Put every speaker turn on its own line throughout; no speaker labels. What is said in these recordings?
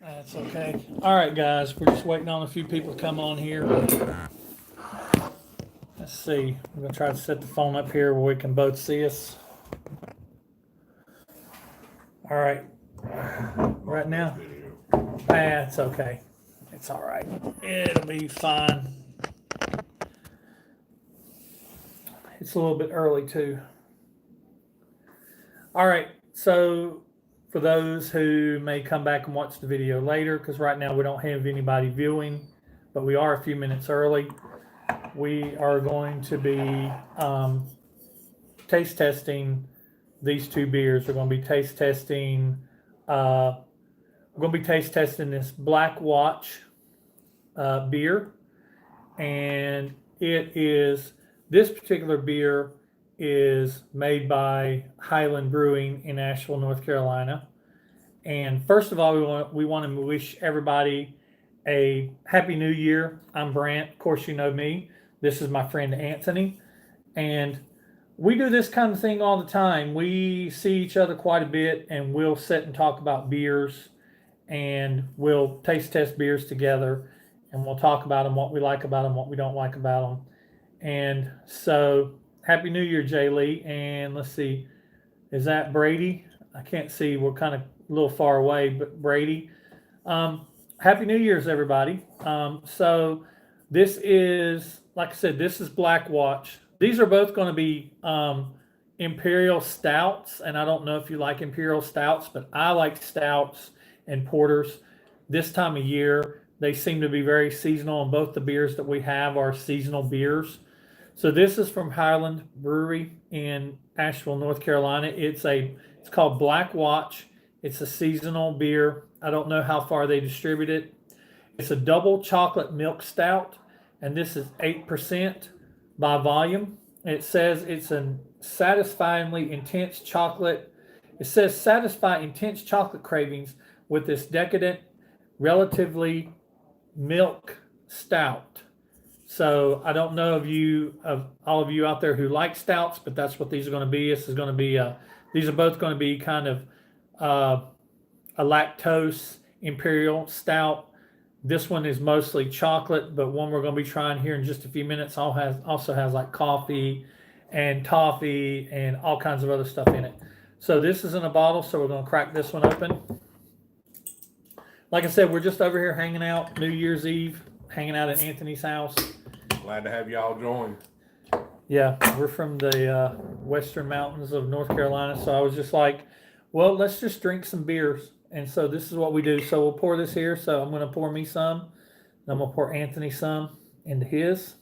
That's okay. All right, guys, we're just waiting on a few people to come on here. Let's see. I'm gonna try to set the phone up here where we can both see us. All right. Right now. It's okay. It's all right. It'll be fine. It's a little bit early too. All right. So for those who may come back and watch the video later, because right now we don't have anybody viewing, but we are a few minutes early. We are going to be taste testing these two beers. We're going to be taste testing. We're going to be taste testing this Black Watch beer, and this particular beer is made by Highland Brewing in Asheville, North Carolina. And first of all, we want to wish everybody a happy new year. I'm Brant. Of course, you know me. This is my friend Anthony, and we do this kind of thing all the time. We see each other quite a bit, and we'll sit and talk about beers, and we'll taste test beers together, and we'll talk about them, what we like about them, what we don't like about them. And so, Happy New Year, Jay Lee. And let's see, is that Brady? I can't see. We're kind of a little far away, but Brady. Happy New Year's, everybody. So this is, like I said, this is Black Watch. These are both going to be Imperial Stouts, and I don't know if you like Imperial Stouts, but I like Stouts and Porters this time of year. They seem to be very seasonal, and both the beers that we have are seasonal beers. So this is from Highland Brewery in Asheville, North Carolina. It's called Black Watch. It's a seasonal beer. I don't know how far they distribute it. It's a double chocolate milk stout, and this is 8% by volume. It says it's a satisfyingly intense chocolate. It says satisfy intense chocolate cravings with this decadent, relatively milk stout. So I don't know of all of you out there who like stouts, but that's what these are going to be. This is going to be these are both going to be kind of a lactose imperial stout. This one is mostly chocolate, but one we're going to be trying here in just a few minutes also has like coffee and toffee and all kinds of other stuff in it. So this is in a bottle, so we're going to crack this one open. Like I said, we're just over here hanging out New Year's Eve, hanging out at Anthony's house.
Glad to have y'all join.
Yeah, we're from the western mountains of North Carolina, so I was just like, well, let's just drink some beers. And so this is what we do. So we'll pour this here. So I'm going to pour me some. And I'm going to pour Anthony some into his.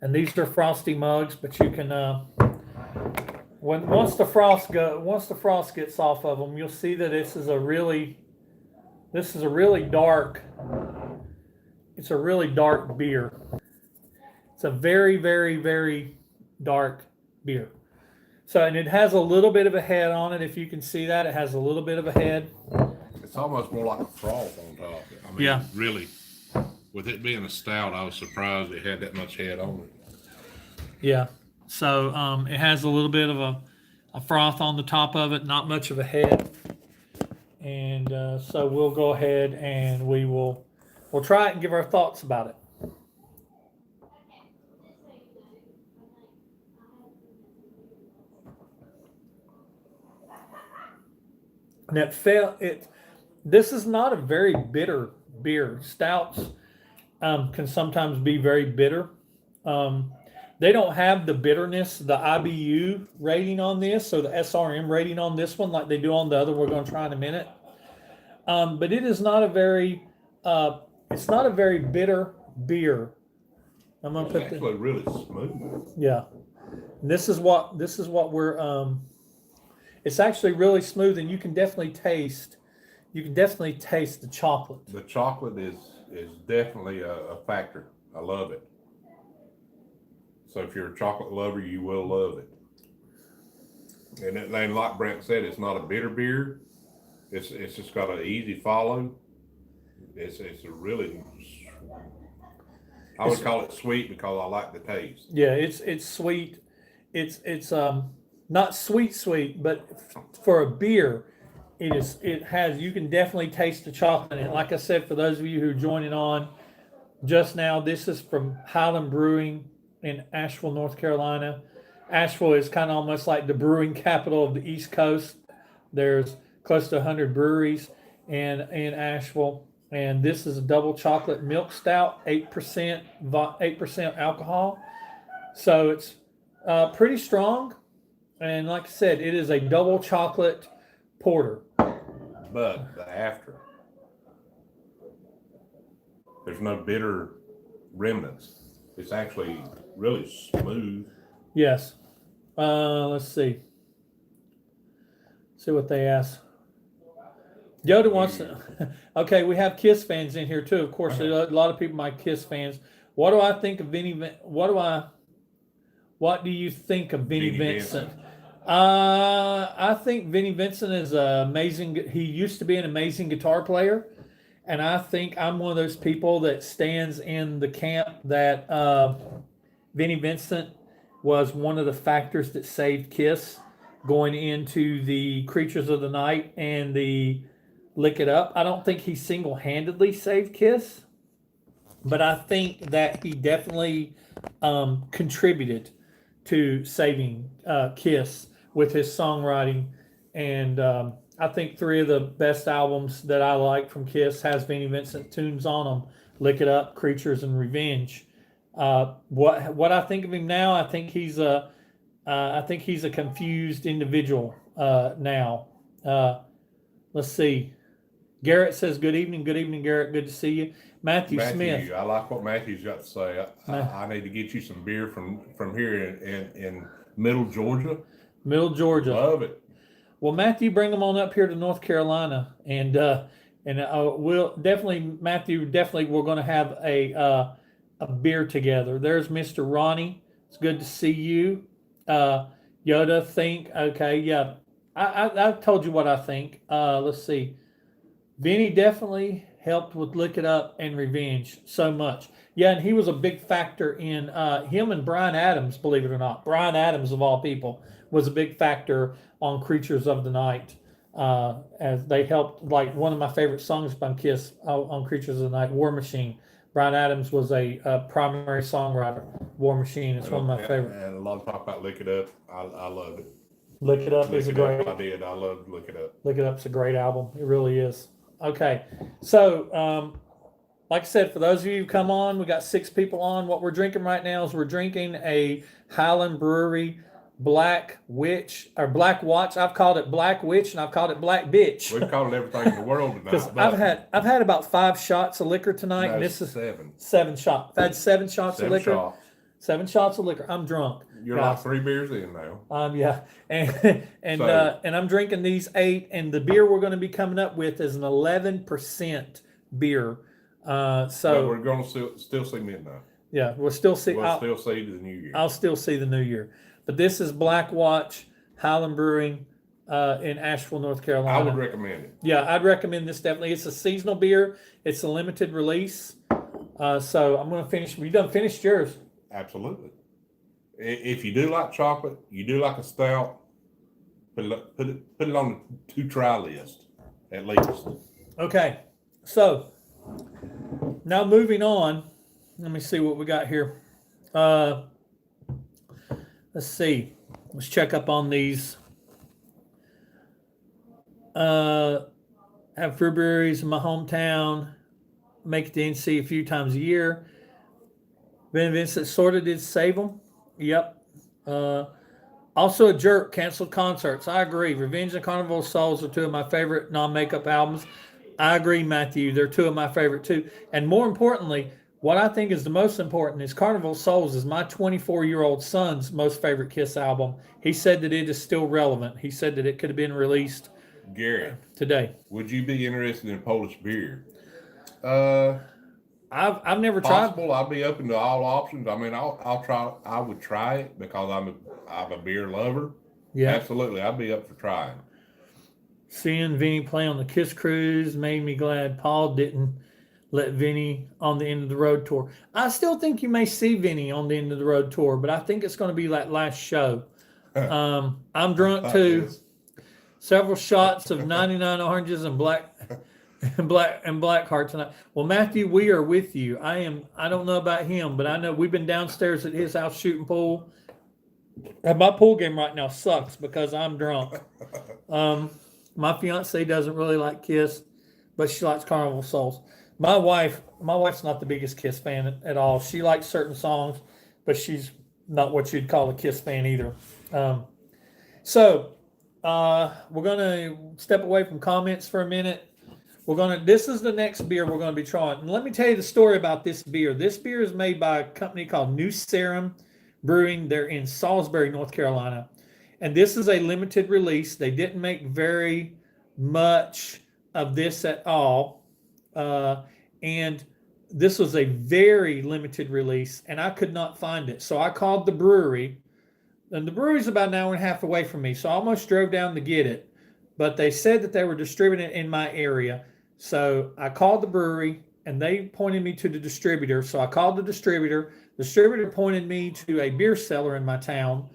And these are frosty mugs, but you can once the frost gets off of them, you'll see that this is a really dark. It's a really dark beer. It's a very, very, very dark beer. So, and it has a little bit of a head on it. If you can see that, it has a little bit of a head.
It's almost more like a froth on top. I mean,
yeah.
Really, with it being a stout, I was surprised it had that much head on it.
Yeah. So it has a little bit of a froth on the top of it, not much of a head. And so we'll go ahead and we'll try it and give our thoughts about it. And this is not a very bitter beer. Stouts can sometimes be very bitter. They don't have the bitterness, the IBU rating on this, or the SRM rating on this one like they do on the other we're going to try in a minute. But it is not a very, it's not a very bitter beer. I'm going to put
actually really smooth.
Yeah. And this is what we're, it's actually really smooth, and you can definitely taste the chocolate.
The chocolate is definitely a factor. I love it. So if you're a chocolate lover, you will love it. And like Brent said, it's not a bitter beer. It's just got an easy follow. It's a really, I would call it sweet because I like the taste.
Yeah, it's sweet. It's not sweet, but for a beer, you can definitely taste the chocolate in it. Like I said, for those of you who are joining on just now, this is from Highland Brewing in Asheville, North Carolina. Asheville is kind of almost like the brewing capital of the East Coast. There's close to 100 breweries in Asheville. And this is a double chocolate milk stout, 8% alcohol. So it's pretty strong. And like I said, it is a double chocolate porter.
But the after, there's no bitter remnants. It's actually really smooth.
Yes. Let's see. See what they ask. Yoda wants to. Okay, we have Kiss fans in here too. Of course, a lot of people might Kiss fans. What do I think of Vinnie? What do you think of Vinnie Vincent? I think Vinnie Vincent is amazing. He used to be an amazing guitar player, and I think I'm one of those people that stands in the camp that Vinnie Vincent was one of the factors that saved Kiss going into the Creatures of the Night and the Lick It Up. I don't think he single-handedly saved Kiss, but I think that he definitely contributed to saving Kiss with his songwriting. And I think 3 of the best albums that I like from Kiss has Vinnie Vincent tunes on them: Lick It Up, Creatures, and Revenge. What I think of him now, I think he's a confused individual now. Let's see. Garrett says, good evening, Garrett. Good to see you. Matthew Smith.
I like what Matthew's got to say. I need to get you some beer from here in Middle Georgia.
Middle Georgia.
Love it.
Well, Matthew, bring them on up here to North Carolina, and we'll definitely, Matthew, we're going to have a beer together. There's Mr. Ronnie. It's good to see you. Yoda, think. Okay, yeah. I've told you what I think. Let's see. Vinny definitely helped with Lick It Up and Revenge so much. Yeah, and he was a big factor in him and Bryan Adams, believe it or not. Bryan Adams, of all people, was a big factor on Creatures of the Night. As they helped, like one of my favorite songs by Kiss on Creatures of the Night, War Machine. Bryan Adams was a primary songwriter. War Machine is one of my favorite.
And a lot of talk about Lick It Up. I love it.
Lick It Up is a great.
I did. I love Lick It Up.
Lick It Up's a great album. It really is. Okay, so like I said, for those of you who come on, we got 6 people on. What we're drinking right now is we're drinking a Highland Brewery Black Witch or Black Watch. I've called it Black Witch and I've called it Black Bitch.
We've called it everything in the world tonight.
Because I've had about 5 shots of liquor tonight,
no,
and this is
7.
7 shots. I've had 7 shots of liquor.
Shots.
7 shots of liquor. I'm drunk.
You're like 3 beers in now.
Yeah, and I'm drinking these 8, and the beer we're going to be coming up with is an 11% beer. So
but we're going to still see midnight.
Yeah, we'll still see.
We'll still see the new year.
I'll still see the new year. But this is Black Watch, Highland Brewing in Asheville, North Carolina.
I would recommend it.
Yeah, I'd recommend this definitely. It's a seasonal beer. It's a limited release. So I'm going to finish. You done finished yours?
Absolutely. If you do like chocolate, you do like a stout, put it on the to-try list, at least.
Okay. So now moving on. Let me see what we got here. Let's see. Let's check up on these. Have fruit breweries in my hometown. Make it to NC a few times a year. Vinnie Vincent sort of did save them. Yep. Also a jerk. Canceled concerts. I agree. Revenge and Carnival of Souls are 2 of my favorite non-makeup albums. I agree, Matthew. They're 2 of my favorite too. And more importantly, what I think is the most important is Carnival of Souls is my 24-year-old son's most favorite Kiss album. He said that it is still relevant. He said that it could have been released today.
Would you be interested in Polish beer?
I've never
possible,
tried.
I'll be open to all options. I mean, I'll try. I would try it because I'm a beer lover. Yeah, absolutely. I'd be up for trying.
Seeing Vinny play on the Kiss Cruise made me glad Paul didn't let Vinny on the End of the Road tour. I still think you may see Vinny on the End of the Road tour, but I think it's going to be that last show. I'm drunk too. Several shots of 99 oranges and black heart tonight. Well, Matthew, we are with you. I don't know about him, but I know we've been downstairs at his house shooting pool. And my pool game right now sucks because I'm drunk. My fiance doesn't really like Kiss, but she likes Carnival Souls. My wife's not the biggest Kiss fan at all. She likes certain songs, but she's not what you'd call a Kiss fan either. So we're gonna step away from comments for a minute. This is the next beer we're gonna be trying. And let me tell you the story about this beer. This beer is made by a company called New Serum Brewing. They're in Salisbury, North Carolina. And this is a limited release. They didn't make very much of this at all. And this was a very limited release, and I could not find it. So I called the brewery, and the brewery's about an hour and a half away from me. So I almost drove down to get it. But they said that they were distributing it in my area. So I called the brewery, and they pointed me to the distributor. So I called the distributor. The distributor pointed me to a beer cellar in my town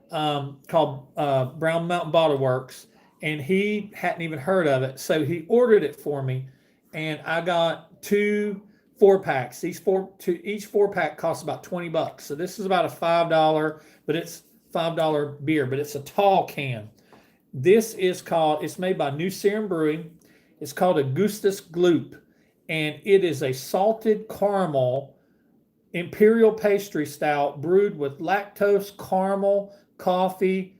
called Brown Mountain Bottle Works, and he hadn't even heard of it. So he ordered it for me, and I got 2 4-packs. Each 4-pack costs about $20. So this is about a $5, but it's $5 beer, but it's a tall can. It's made by New Serum Brewing. It's called Augustus Gloop, and it is a salted caramel imperial pastry stout brewed with lactose, caramel, coffee,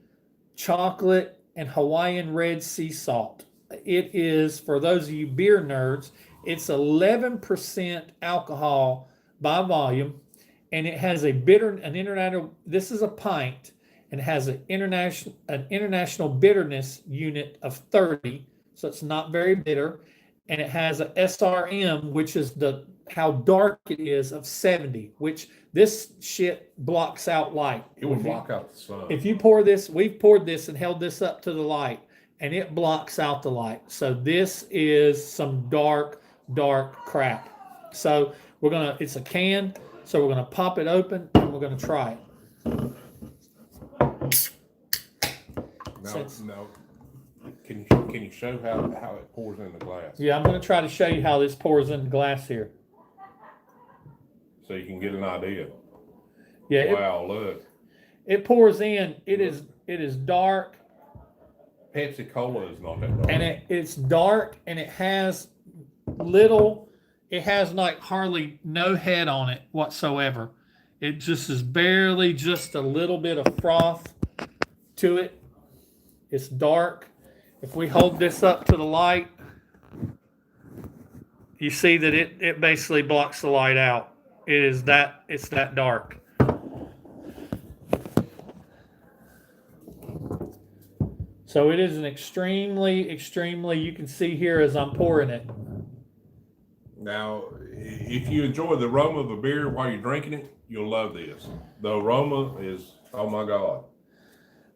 chocolate, and Hawaiian red sea salt. It is, for those of you beer nerds, it's 11% alcohol by volume, and it has this is a pint, and it has an international bitterness unit of 30, so it's not very bitter, and it has a SRM, which is how dark it is, of 70, which this shit blocks out light.
It will block out the sun.
If you pour this, we've poured this and held this up to the light, and it blocks out the light. So this is some dark crap. So it's a can, so we're gonna pop it open and we're gonna try it.
No. Can you show how it pours in the glass?
Yeah, I'm gonna try to show you how this pours in the glass here.
So you can get an idea.
Yeah.
Wow, look.
It pours in. It is dark.
Pepsi Cola is not that dark.
And it's dark, and it has like hardly no head on it whatsoever. It just is barely just a little bit of froth to it. It's dark. If we hold this up to the light, you see that it basically blocks the light out. It's that dark. So it is an extremely, you can see here as I'm pouring it.
Now, if you enjoy the aroma of a beer while you're drinking it, you'll love this. The aroma is, oh my God.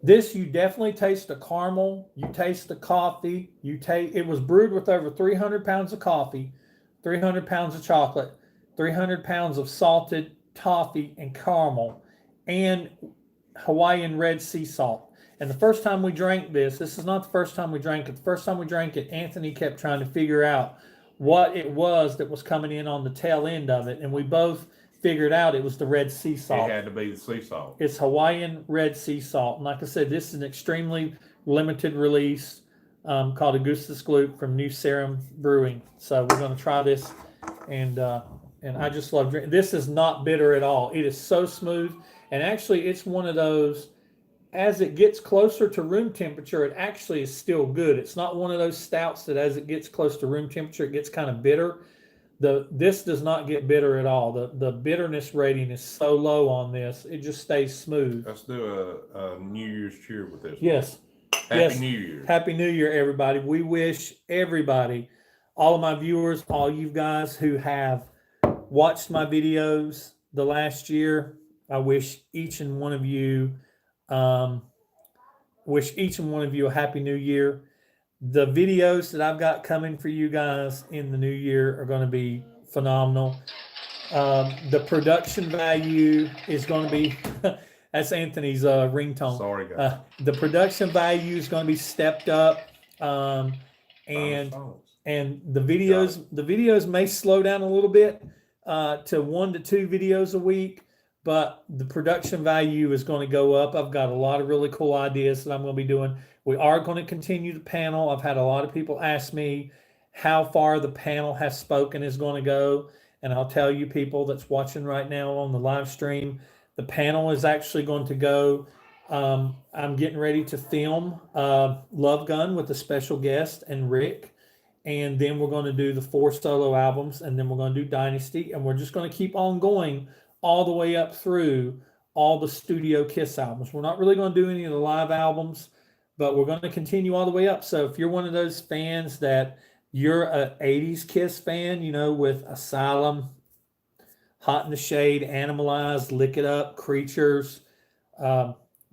This, you definitely taste the caramel, you taste the coffee, it was brewed with over 300 pounds of coffee, 300 pounds of chocolate, 300 pounds of salted toffee and caramel, and Hawaiian red sea salt. And the first time we drank this is not the first time we drank it. The first time we drank it, Anthony kept trying to figure out what it was that was coming in on the tail end of it. And we both figured out it was the red sea salt.
It had to be the sea salt.
It's Hawaiian red sea salt. And like I said, this is an extremely limited release called Augustus Gloop from New Serum Brewing. So we're going to try this. And I just love drinking. This is not bitter at all. It is so smooth. And actually, it's one of those, as it gets closer to room temperature, it actually is still good. It's not one of those stouts that as it gets close to room temperature, it gets kind of bitter. This does not get bitter at all. The bitterness rating is so low on this. It just stays smooth.
Let's do a New Year's cheer with this.
Yes.
Happy New Year.
Happy New Year, everybody. We wish everybody, all of my viewers, all you guys who have watched my videos the last year, I wish each and one of you a happy new year. The videos that I've got coming for you guys in the new year are going to be phenomenal. The production value is going to be That's Anthony's ringtone.
Sorry, guys.
The production value is going to be stepped up, and the videos may slow down a little bit to 1 to 2 videos a week, but the production value is going to go up. I've got a lot of really cool ideas that I'm going to be doing. We are going to continue the panel. I've had a lot of people ask me how far the panel has spoken is going to go, and I'll tell you, people that's watching right now on the live stream, the panel is actually going to go. I'm getting ready to film Love Gun with a special guest and Rick. And then we're going to do the 4 solo albums. And then we're going to do Dynasty. And we're just going to keep on going all the way up through all the studio Kiss albums. We're not really going to do any of the live albums, but we're going to continue all the way up. So if you're one of those fans that you're a 80s Kiss fan, you know, with Asylum, Hot in the Shade, Animalized, Lick It Up, Creatures,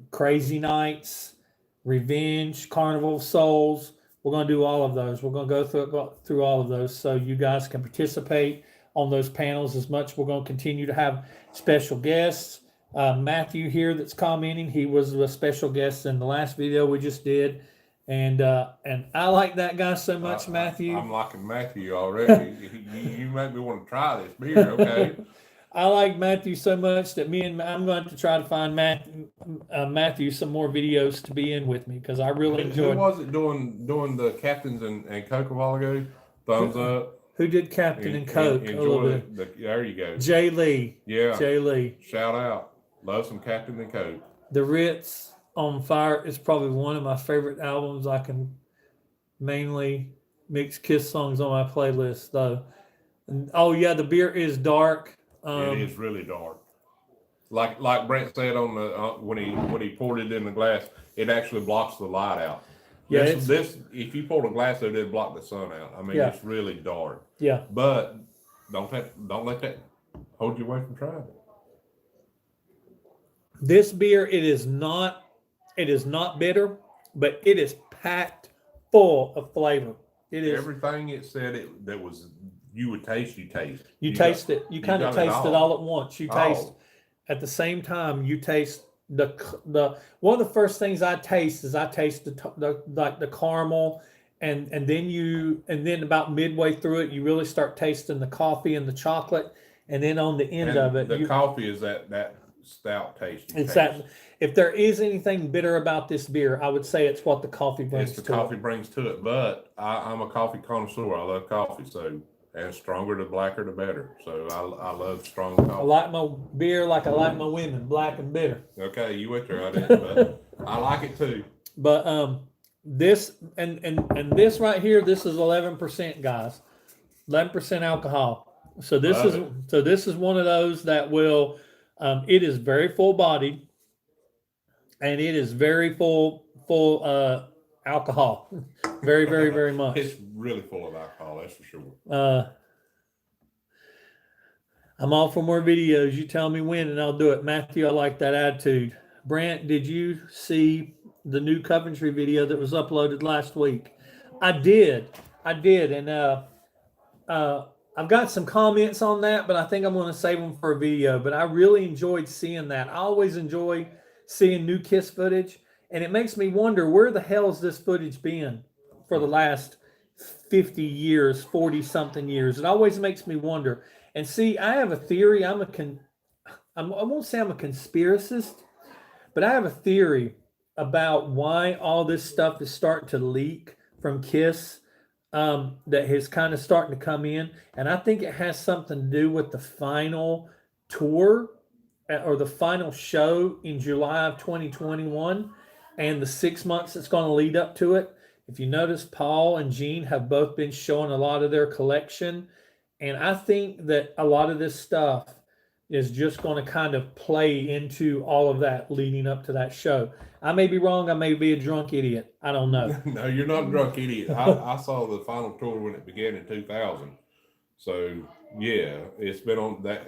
Crazy Nights, Revenge, Carnival of Souls. We're going to do all of those. We're going to go through all of those so you guys can participate on those panels as much. We're going to continue to have special guests. Matthew here that's commenting, he was a special guest in the last video we just did. And I like that guy so much, Matthew.
I'm liking Matthew already. you make me want to try this beer, okay?
I like Matthew so much that I'm going to try to find Matthew some more videos to be in with me because I really enjoyed.
Who was it doing the Captains and Coke a while ago? Thumbs up.
Who did Captain and Coke?
There you go.
Jay Lee.
Yeah.
Jay Lee.
Shout out. Love some Captain and Coke.
The Ritz on Fire is probably one of my favorite albums. I can mainly mix Kiss songs on my playlist though. And, oh yeah, the beer is dark.
It is really dark. Like Brent said on the when he poured it in the glass, it actually blocks the light out.
Yeah,
this if you pour the glass out, it block the sun out. I mean,
yeah.
It's really dark.
Yeah.
But don't let that hold you away from trying it.
This beer, it is not bitter, but it is packed full of flavor. It is
everything it said that was you would taste. You
taste it. You kind of taste it all at once. You taste at the same time. You taste the one of the first things I taste is the caramel, and then about midway through it, you really start tasting the coffee and the chocolate, and then on the end of it,
the coffee is that stout taste.
It's that. If there is anything bitter about this beer, I would say it's what the coffee brings.
Brings to it. But I'm a coffee connoisseur. I love coffee, so. And stronger the blacker the better. So I love strong coffee.
I like my beer like I like my women, black and bitter.
Okay, you went there, I didn't, but I like it too.
But this and this right here, this is 11%, guys. 11% alcohol. So this is one of those that will it is very full bodied and it is very full alcohol. Very, very, very much.
It's really full of alcohol, that's for sure.
I'm all for more videos. You tell me when and I'll do it. Matthew, I like that attitude. Brant, did you see the new Coventry video that was uploaded last week? I did. And I've got some comments on that, but I think I'm going to save them for a video. But I really enjoyed seeing that. I always enjoy seeing new Kiss footage. And it makes me wonder, where the hell has this footage been for the last 50 years, 40-something years? It always makes me wonder. And see, I have a theory. I won't say I'm a conspiracist, but I have a theory about why all this stuff is starting to leak from Kiss that is kind of starting to come in. And I think it has something to do with the final tour or the final show in July of 2021. And the 6 months that's going to lead up to it. If you notice, Paul and Gene have both been showing a lot of their collection. And I think that a lot of this stuff is just going to kind of play into all of that leading up to that show. I may be wrong. I may be a drunk idiot. I don't know.
No, you're not a drunk idiot. I saw the final tour when it began in 2000. So, yeah, it's been on that.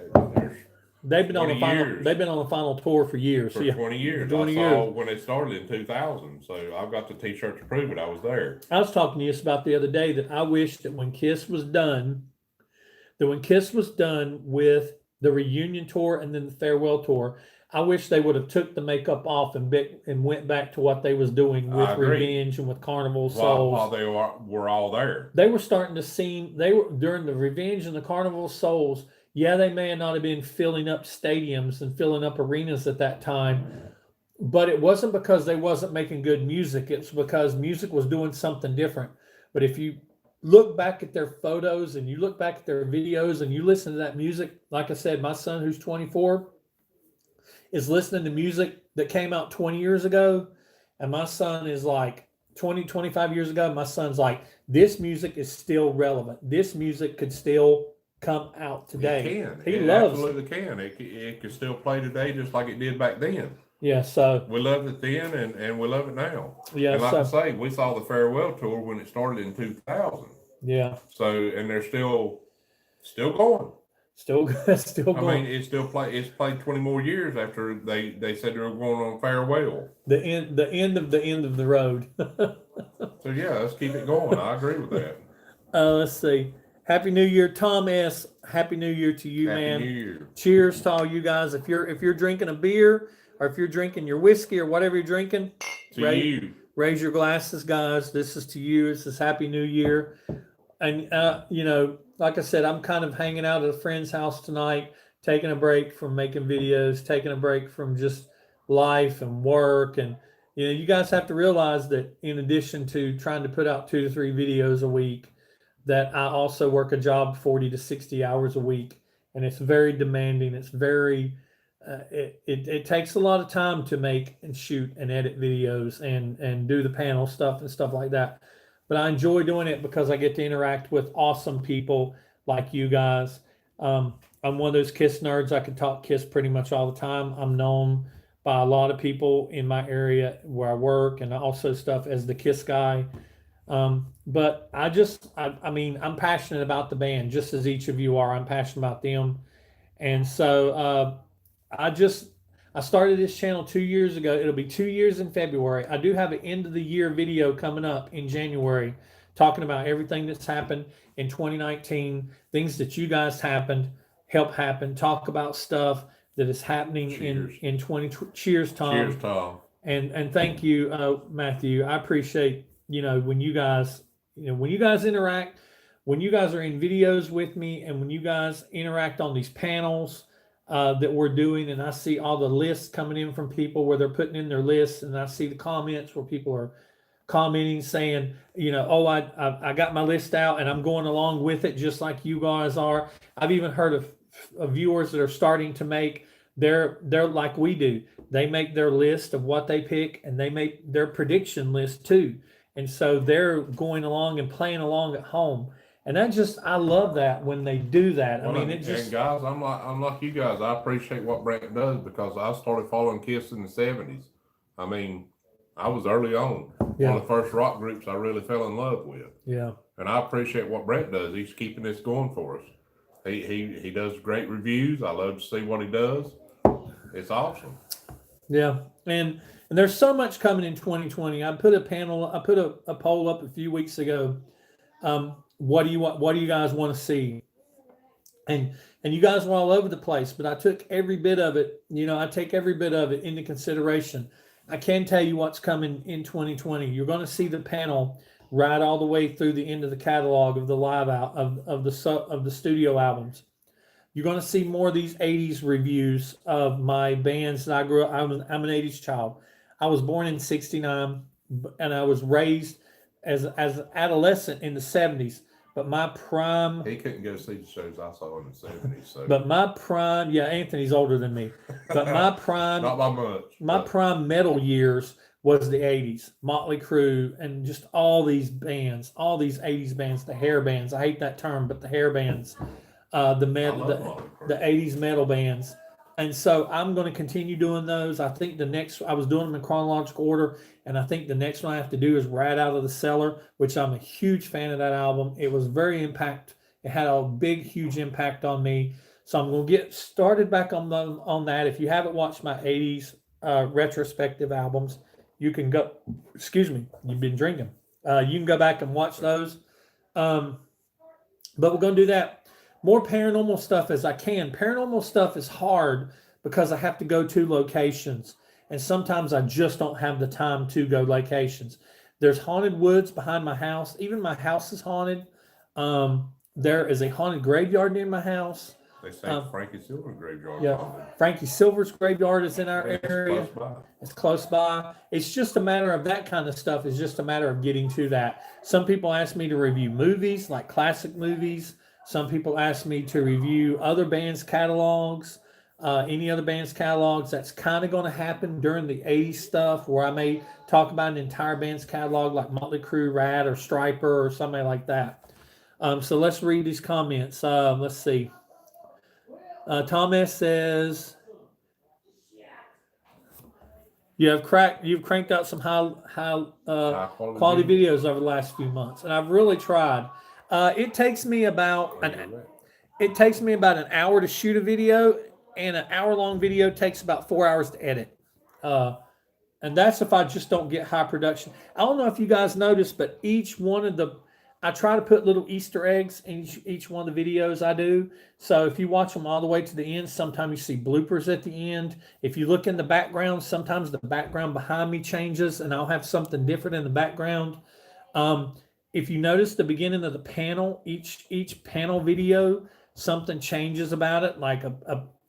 They've been on the final. They've been on the final tour for years.
For 20 years.
20
I saw
years.
when it started in 2000. So I've got the T-shirt to prove it. I was there.
I was talking to you about the other day that I wish that when Kiss was done with the reunion tour and then the farewell tour, I wish they would have took the makeup off and went back to what they was doing
I
with
agree.
Revenge and with Carnival
while
Souls.
they were all there.
They were starting to see, they were during the Revenge and the Carnival Souls. Yeah, they may not have been filling up stadiums and filling up arenas at that time, but it wasn't because they wasn't making good music. It's because music was doing something different. But if you look back at their photos and you look back at their videos and you listen to that music, like I said, my son who's 24 is listening to music that came out 20 years ago, and my son is like 20, 25 years ago. My son's like, this music is still relevant. This music could still come out today.
It
loves
absolutely can. It can still play today just like it did back then.
Yeah, so
we loved it then, and we love it now.
Yeah,
and like I say, we saw the farewell tour when it started in 2000.
Yeah.
So, and they're still going.
Still going.
I mean, it's played 20 more years after they said they were going on farewell.
The end of the road.
So yeah, let's keep it going. I agree with that.
Let's see. Happy New Year, Tom S. Happy New Year to you, man.
Happy New Year. Cheers
to all you guys. If you're drinking a beer or if you're drinking your whiskey or whatever you're drinking, raise your glasses, guys. This is to you. This is Happy New Year. And like I said, I'm kind of hanging out at a friend's house tonight, taking a break from making videos, taking a break from just life and work. And, you guys have to realize that in addition to trying to put out 2 to 3 videos a week, that I also work a job 40 to 60 hours a week. And it's very demanding. It's very, it takes a lot of time to make and shoot and edit videos and do the panel stuff and stuff like that. But I enjoy doing it because I get to interact with awesome people like you guys. I'm one of those Kiss nerds. I can talk Kiss pretty much all the time. I'm known by a lot of people in my area where I work and also stuff as the Kiss guy. But I'm passionate about the band just as each of you are. I'm passionate about them. And so I started this channel 2 years ago. It'll be 2 years in February. I do have an end of the year video coming up in January talking about everything that's happened in 2019, things that you guys help happen, talk about stuff that is happening in 20. Cheers, Tom.
Cheers, Tom.
And thank you, Matthew. I appreciate, when you guys interact, when you guys are in videos with me and when you guys interact on these panels that we're doing, and I see all the lists coming in from people where they're putting in their lists, and I see the comments where people are commenting saying, I got my list out and I'm going along with it just like you guys are. I've even heard of viewers that are starting to make they're like we do. They make their list of what they pick and they make their prediction list too. And so they're going along and playing along at home. And I love that when they do that.
Well, and guys, I'm like you guys. I appreciate what Brent does because I started following Kiss in the 70s. I mean, I was early on.
Yeah.
One of the first rock groups I really fell in love with.
Yeah.
And I appreciate what Brent does. He's keeping this going for us. He does great reviews. I love to see what he does. It's awesome.
Yeah. And there's so much coming in 2020. I put a poll up a few weeks ago. What do you guys want to see? And you guys were all over the place, but I took every bit of it. I take every bit of it into consideration. I can tell you what's coming in 2020. You're going to see the panel right all the way through the end of the catalog of the live out of the studio albums. You're going to see more of these 80s reviews of my bands that I grew up. I'm an 80s child. I was born in 69 and I was raised as an adolescent in the 70s. But my prime...
He couldn't go see the shows I saw in the 70s. So.
But my prime... Yeah, Anthony's older than me. But my prime...
Not by much.
My prime metal years was the 80s. Motley Crue and just all these bands, all these 80s bands, the hair bands. I hate that term, but the hair bands. The 80s metal bands. And so I'm going to continue doing those. I think I was doing them in chronological order, and I think the next one I have to do is Rat Out of the Cellar, which I'm a huge fan of that album. It was it had a big, huge impact on me. So I'm going to get started back on that. If you haven't watched my 80s retrospective albums, you can go, excuse me, you've been drinking. You can go back and watch those. But we're going to do that. More paranormal stuff as I can. Paranormal stuff is hard because I have to go to locations. And sometimes I just don't have the time to go locations. There's haunted woods behind my house. Even my house is haunted. There is a haunted graveyard near my house.
They say Frankie Silver graveyard.
Yeah, Frankie Silver's graveyard is in our area.
Close by.
It's close by. It's just a matter of that kind of stuff. It's just a matter of getting to that. Some people ask me to review movies, like classic movies. Some people ask me to review other bands' catalogs, any other band's catalogs. That's kind of going to happen during the 80s stuff, where I may talk about an entire band's catalog, like Motley Crue, Rat, or Striper, or something like that. So let's read these comments. Let's see. Tom S. says, you've cranked out some high quality videos over the last few months, and I've really tried. It takes me about an hour to shoot a video, and an hour-long video takes about 4 hours to edit. And that's if I just don't get high production. I don't know if you guys noticed, but I try to put little Easter eggs in each one of the videos I do. So if you watch them all the way to the end, sometimes you see bloopers at the end. If you look in the background, sometimes the background behind me changes, and I'll have something different in the background. If you notice the beginning of the panel, each panel video, something changes about it, like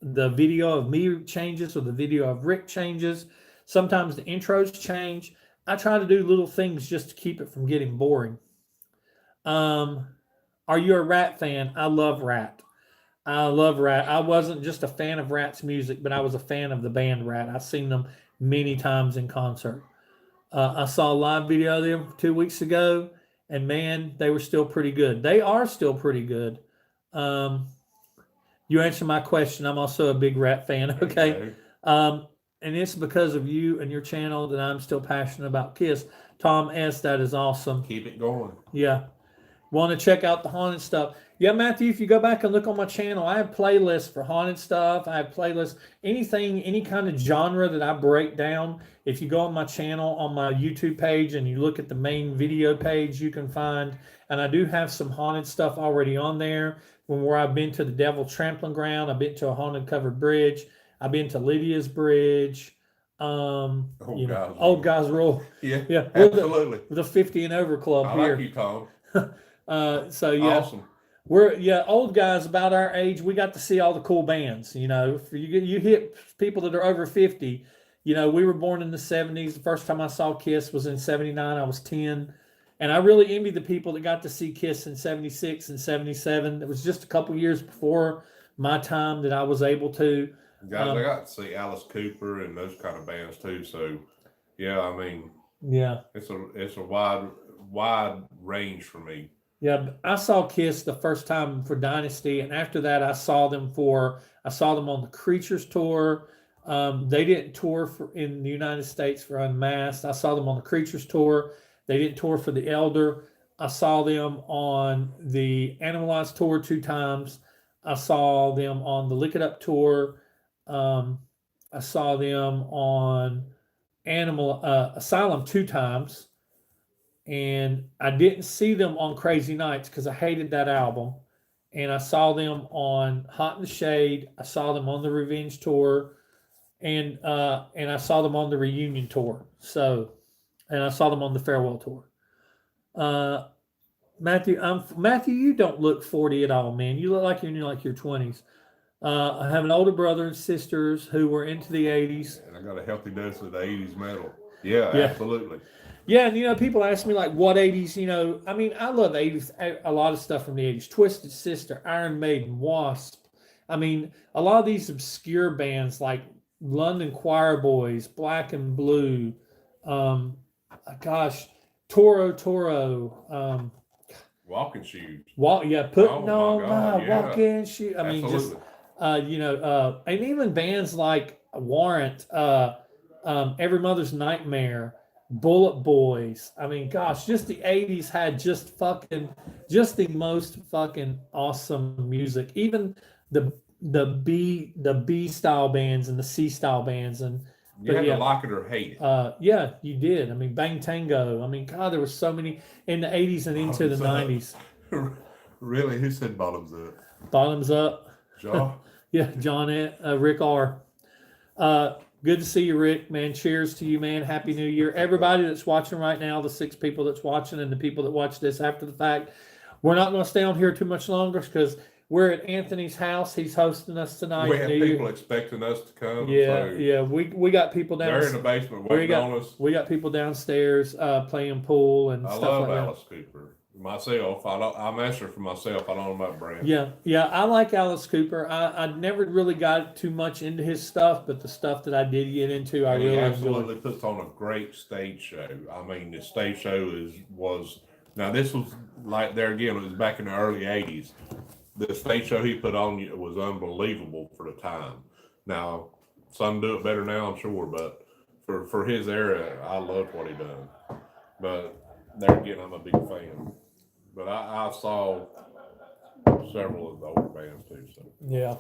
the video of me changes, or the video of Rick changes. Sometimes the intros change. I try to do little things just to keep it from getting boring. Are you a Rat fan? I love Rat. I wasn't just a fan of Rat's music, but I was a fan of the band Rat. I've seen them many times in concert. I saw a live video of them 2 weeks ago, and man, they were still pretty good. They are still pretty good. You answered my question. I'm also a big Rat fan. Okay. And it's because of you and your channel that I'm still passionate about Kiss. Tom S., that is awesome.
Keep it going.
Yeah. Want to check out the haunted stuff. Yeah, Matthew, if you go back and look on my channel, I have playlists for haunted stuff. I have playlists, anything, any kind of genre that I break down. If you go on my channel, on my YouTube page, and you look at the main video page, you can find, and I do have some haunted stuff already on there, where I've been to the Devil Trampling Ground. I've been to a haunted covered bridge. I've been to Lydia's Bridge. Old Guys Rule.
Yeah, absolutely.
The 50 and over club here.
I like you, Tom.
So yeah,
awesome.
We're old guys about our age. We got to see all the cool bands. You hit people that are over 50. We were born in the 70s. The first time I saw Kiss was in 79. I was 10, and I really envy the people that got to see Kiss in 76 and 77. It was just a couple years before my time that I was able to.
Guys, I got to see Alice Cooper and those kind of bands too. So yeah, I mean,
yeah,
it's a wide range for me.
Yeah, I saw Kiss the first time for Dynasty, and after that, I saw them on the Creatures tour. They didn't tour in the United States for Unmasked. I saw them on the Creatures tour. They didn't tour for the Elder. I saw them on the Animalized tour 2 times. I saw them on the Lick It Up tour. I saw them on Asylum 2 times. And I didn't see them on Crazy Nights because I hated that album. And I saw them on Hot in the Shade. I saw them on the Revenge tour, and I saw them on the Reunion tour. And I saw them on the Farewell tour. Matthew, you don't look 40 at all, man. You look like you're in your 20s. I have an older brother and sisters who were into the 80s.
And I got a healthy dose of the 80s metal. Yeah, absolutely.
Yeah, and people ask me like what 80s, I mean, I love 80s, a lot of stuff from the 80s. Twisted Sister, Iron Maiden, Wasp. I mean, a lot of these obscure bands like London Choir Boys, Black and Blue, Toro,
Walking Shoes.
Putting on my walking shoes. I mean,
absolutely.
just, and even bands like Warrant, Every Mother's Nightmare, Bullet Boys. I mean, gosh, just the 80s had just the most fucking awesome music. Even the B style bands and the C style bands, and
you had to like it or hate it.
Yeah, you did. I mean, Bang Tango. I mean, God, there were so many in the 80s and into the 90s.
Really? Who said Bottoms Up?
Bottoms Up.
John?
Yeah, John, Rick R. Good to see you, Rick, man. Cheers to you, man. Happy New Year. Everybody that's watching right now, the 6 people that's watching and the people that watch this after the fact, we're not going to stay on here too much longer because we're at Anthony's house. He's hosting us tonight.
We have people expecting us to come.
Yeah,
so
yeah. We got people down.
they're in the basement waiting on us.
We got people downstairs playing pool and stuff like that. I love
Alice Cooper. Myself, I'm answering for myself. I don't know about Brand.
Yeah. I like Alice Cooper. I never really got too much into his stuff, but the stuff that I did get into, I really
absolutely
enjoyed.
Puts on a great stage show. I mean, the stage show was now this was like there again. It was back in the early '80s. The stage show he put on was unbelievable for the time. Now, some do it better now, I'm sure, but for his era, I loved what he done. But there again, I'm a big fan. But I saw several of the older bands too. So
yeah,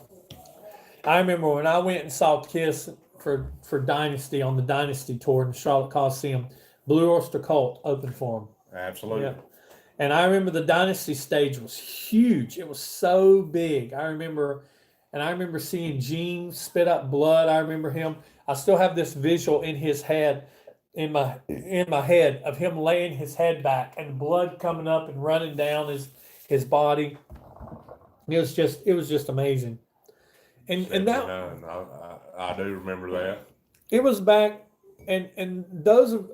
I remember when I went and saw Kiss for Dynasty on the Dynasty tour in Charlotte Coliseum. Blue Oyster Cult opened for them.
Absolutely. Yeah.
And I remember the Dynasty stage was huge. It was so big. I remember seeing Gene spit up blood. I remember him. I still have this visual in his head. In my head of him laying his head back and blood coming up and running down his body. It was just amazing. And that
I do remember that.
It was back and those of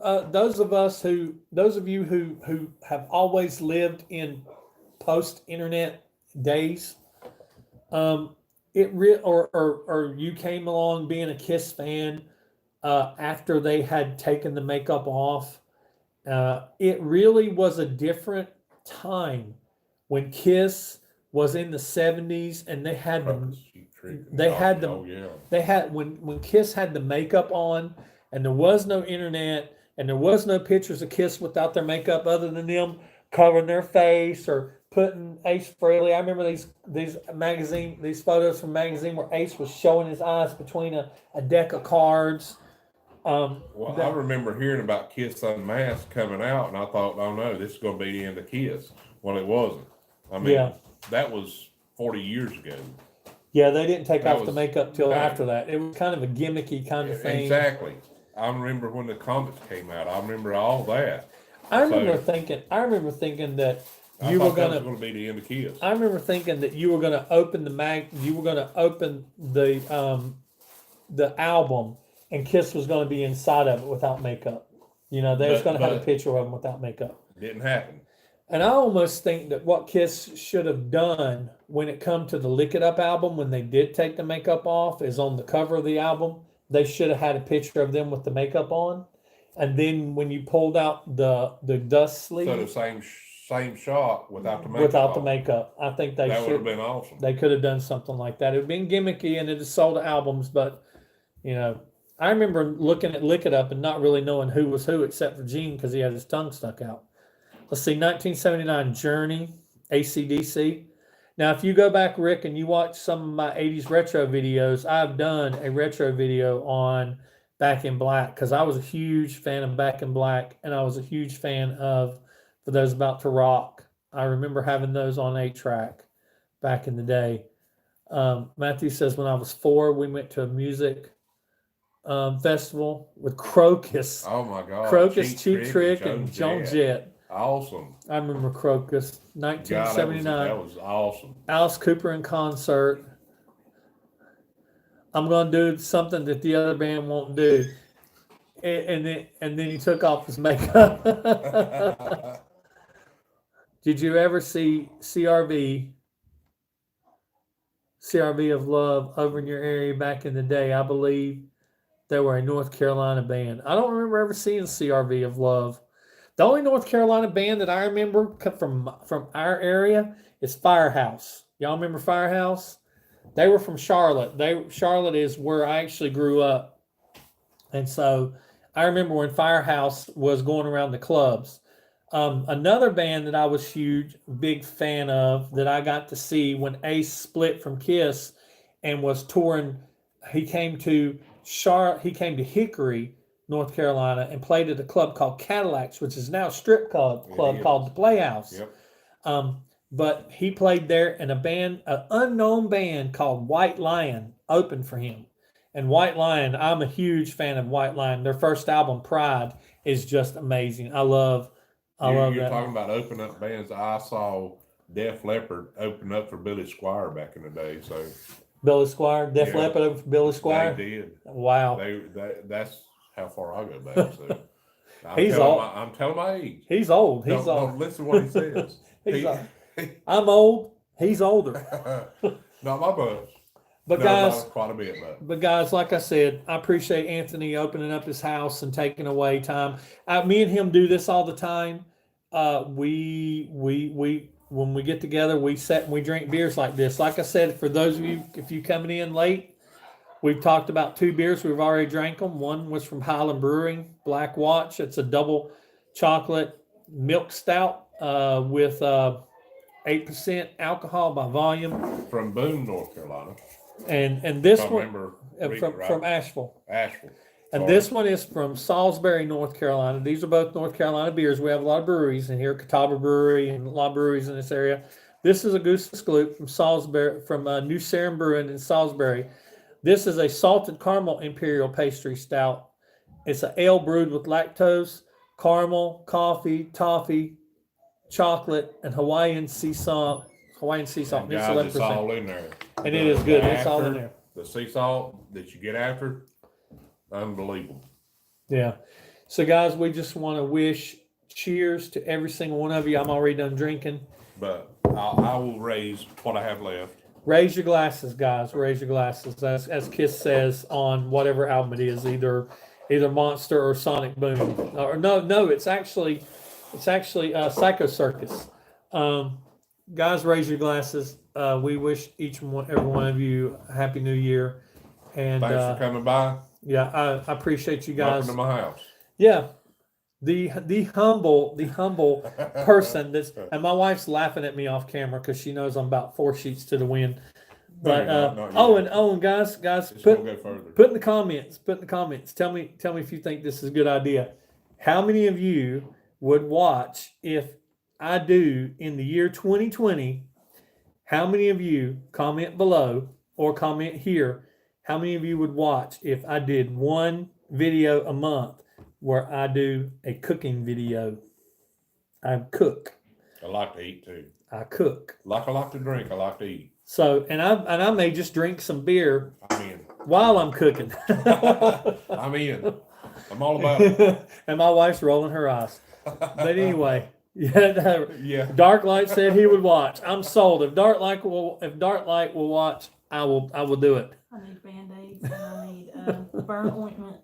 you who have always lived in post-internet days, or you came along being a Kiss fan after they had taken the makeup off. It really was a different time when Kiss was in the 70s and they had when Kiss had the makeup on and there was no internet and there was no pictures of Kiss without their makeup other than them covering their face or putting Ace Frehley. I remember these photos from magazine where Ace was showing his eyes between a deck of cards.
I remember hearing about Kiss Unmasked coming out, and I thought, oh no, this is going to be the end of Kiss. Well, it wasn't. I mean, that was 40 years ago.
Yeah, they didn't take off the makeup till after that. It was kind of a gimmicky kind of thing.
Exactly. I remember when the comics came out. I remember all that.
I remember thinking that you were going
to be the end of Kiss.
I remember thinking that you were going to open the album. And Kiss was going to be inside of it without makeup. They was going to have a picture of them without makeup.
Didn't happen.
And I almost think that what Kiss should have done when it come to the Lick It Up album, when they did take the makeup off, is on the cover of the album, they should have had a picture of them with the makeup on. And then when you pulled out the dust sleeve.
So the same shot without the makeup.
Without the makeup. I think that
would have been awesome.
They could have done something like that. It would have been gimmicky and it has sold albums, but, I remember looking at Lick It Up and not really knowing who was who except for Gene because he had his tongue stuck out. Let's see, 1979 Journey, AC/DC. Now, if you go back, Rick, and you watch some of my 80s retro videos, I've done a retro video on Back in Black because I was a huge fan of Back in Black and I was a huge fan of For Those About to Rock. I remember having those on 8-track back in the day. Matthew says, when I was 4, we went to a music festival with Crocus.
Oh my God!
Crocus, Cheap Trick, and Joan Jett.
Awesome.
I remember Crocus, 1979.
God, that was awesome.
Alice Cooper in concert. I'm gonna do something that the other band won't do, and then he took off his makeup. Did you ever see CRV of Love over in your area back in the day? I believe they were a North Carolina band. I don't remember ever seeing CRV of Love. The only North Carolina band that I remember from our area is Firehouse. Y'all remember Firehouse? They were from Charlotte. Charlotte is where I actually grew up. And so I remember when Firehouse was going around the clubs. Another band that I was big fan of that I got to see when Ace split from Kiss and was touring. He came to Hickory, North Carolina, and played at a club called Cadillacs, which is now a strip club called the Playhouse.
Yep.
But he played there, and an unknown band called White Lion opened for him. And White Lion, I'm a huge fan of White Lion. Their first album, Pride, is just amazing. I love
You're
that.
talking about open up bands. I saw Def Leppard open up for Billy Squier back in the day. So
Billy Squier, Def
Yeah.
Leppard over Billy Squier.
they did.
Wow.
That's how far I go back. So
He's old.
I'm telling my age.
He's old. He's
Don't
old.
listen to what he says.
He's old. I'm old. He's older.
Not my buzz.
But
No,
guys,
not quite a bit,
but guys, like I said, I appreciate Anthony opening up his house and taking away time. Me and him do this all the time. We when we get together, we sit and we drink beers like this. Like I said, for those of you, if you coming in late, we've talked about 2 beers. We've already drank them. One was from Highland Brewing, Black Watch. It's a double chocolate milk stout with 8% alcohol by volume.
From Boone, North Carolina.
And this
If I
one
remember
from
right.
from Asheville.
Asheville.
And
Sorry.
this one is from Salisbury, North Carolina. These are both North Carolina beers. We have a lot of breweries in here, Catawba Brewery and a lot of breweries in this area. This is a Goose Gloop from Salisbury, from New Sarum Brewing in Salisbury. This is a salted caramel imperial pastry stout. It's an ale brewed with lactose, caramel, coffee, toffee, chocolate, and Hawaiian sea salt. And it's
Guys, it's
11%.
all in there.
And it is good. It's all in there.
The sea salt that you get after, unbelievable.
Yeah. So, guys, we just want to wish cheers to every single one of you. I'm already done drinking.
But I will raise what I have left.
Raise your glasses, guys. Raise your glasses. As Kiss says on whatever album it is, either Monster or Sonic Boom. Or no, it's actually Psycho Circus. Guys, raise your glasses. We wish every one of you a happy New Year. And
Thanks for coming by.
yeah, I appreciate you guys.
Welcome to my house.
Yeah, the humble person and my wife's laughing at me off camera because she knows I'm about 4 sheets to the wind. But Owen, guys,
We'll go further.
put in the comments. Tell me if you think this is a good idea. How many of you would watch if I do in the year 2020? How many of you comment below or comment here? How many of you would watch if I did one video a month where I do a cooking video? I cook.
I like to eat too.
I cook.
Like I like to drink, I like to eat.
So, and I may just drink some beer
I'm in.
while I'm cooking.
I'm in. I'm all about it.
And my wife's rolling her eyes. But anyway,
Yeah.
Dark Light said he would watch. I'm sold. If Dark Light will watch, I will do it.
I need Band-Aids and I need burn ointment.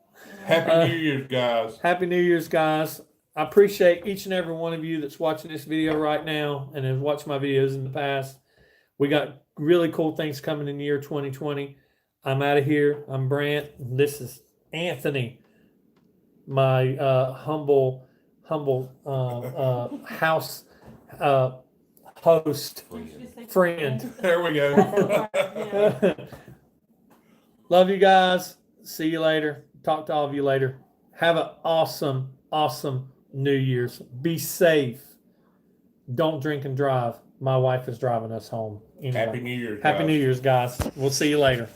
Happy New Year's, guys.
Happy New Year's, guys. I appreciate each and every one of you that's watching this video right now and has watched my videos in the past. We got really cool things coming in the year 2020. I'm out of here. I'm Brant. This is Anthony, my humble house host friend.
There we go.
Yeah.
Love you guys. See you later. Talk to all of you later. Have an awesome New Year's. Be safe. Don't drink and drive. My wife is driving us home. Anyway.
Happy New Year's,
Happy
guys.
New Year's, guys. We'll see you later.